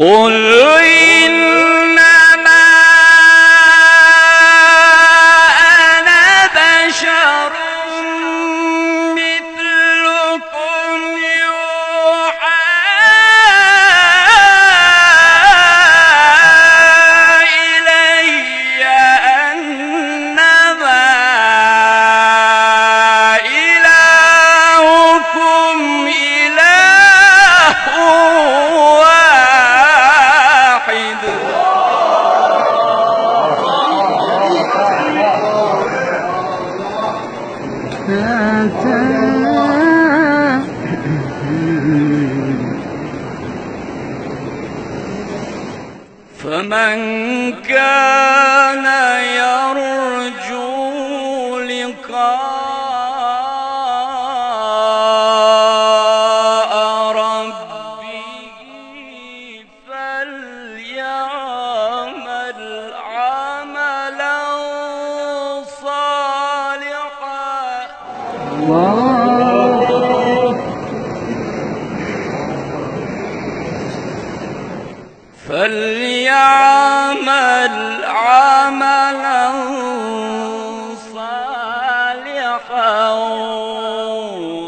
قل إنما أنا بشر مثلكم يوحى إلي أنما إلهكم إله واحد. فمن كان يرجو لقاء ربه فليعمل عملا صالحا فليعمل عملا صالحا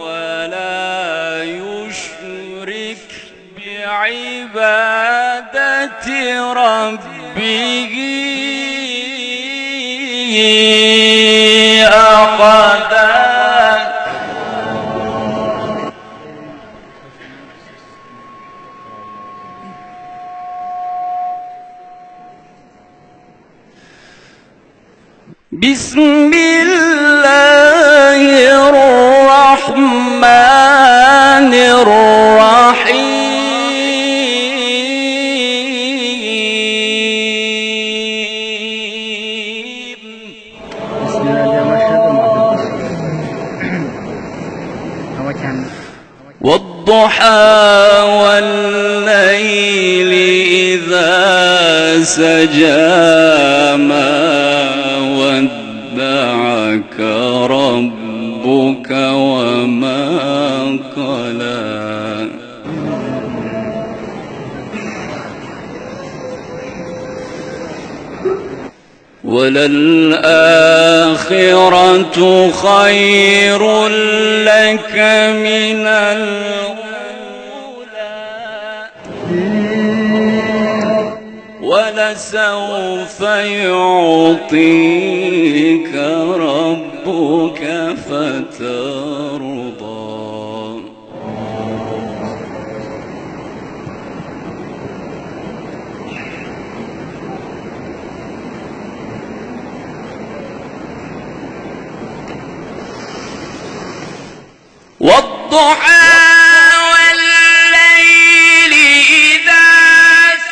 ولا يشرك بعبادة ربه أحدا. بسم الله الرحمن الرحيم. والضحى والليل إذا سجى ما ودعك ربك وما قلى وللآخرة خير لك من الأولى ولسوف يعطيك ربك فترضى. والضحى والليل إذا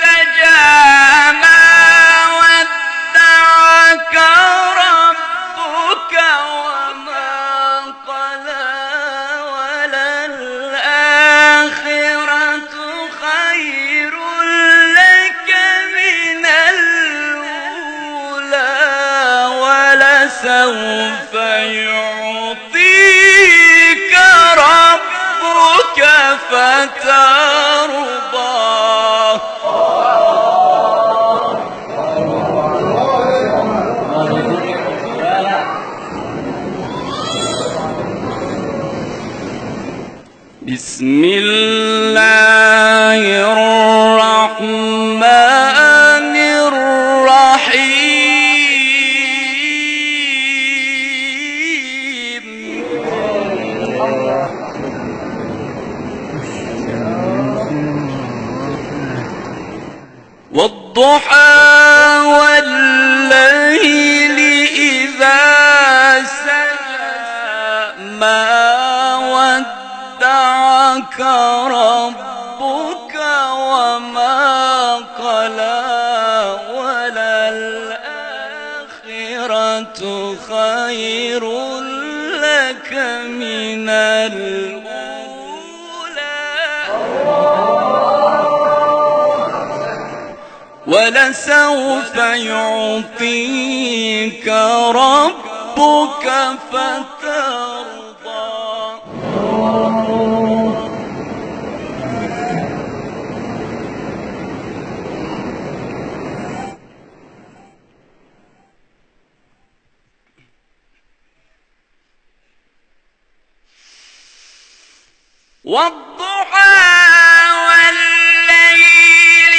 سجى ما ودعك ربك وما قلى وللآخرة خير لك من الأولى ولسوف يعطيك ربك فترضى. بسم الله الرحمن الرحيم. والضحى والليل إذا سجى ما ودعك ربك وما قلى وللآخرة خير لك من الأولى ولسوف يعطيك ربك فترضى. والضحى والليل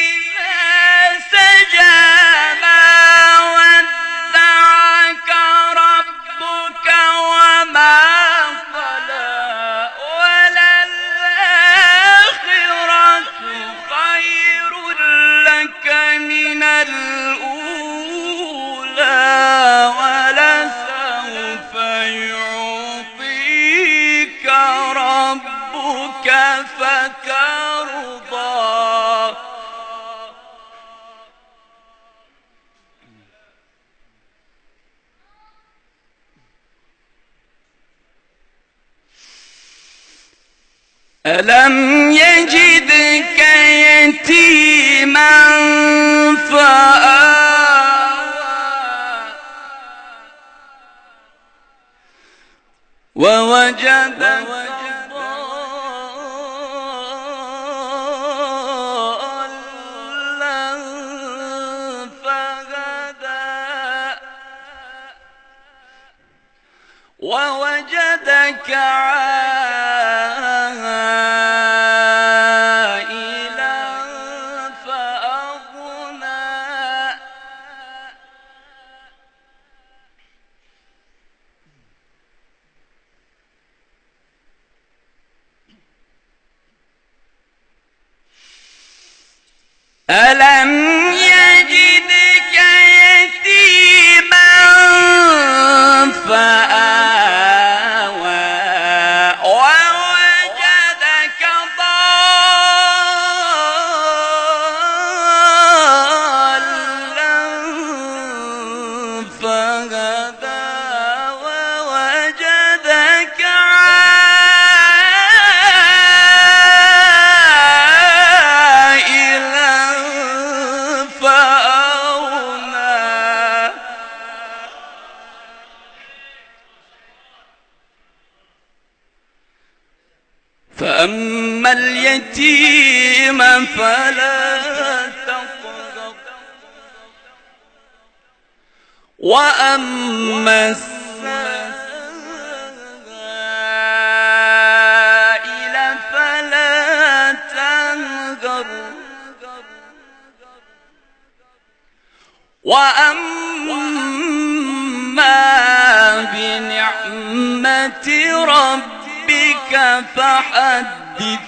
إذا سجى ما ودعك ربك وما قلى وللآخرة خير لك من الأولى ولسوف يعطيك ربك فترضى ألم يجدك يتيما فآوى ووجدك ضالا فهدى ووجدك عائلا فأغنى ألم يجدك يتيما فآوى ووجدك ضالا فهدى ووجدك عائلا فأغنى فأما اليتيم فلا تقهر وأما السائل فلا تنهر وأما بنعمة ربك فحدث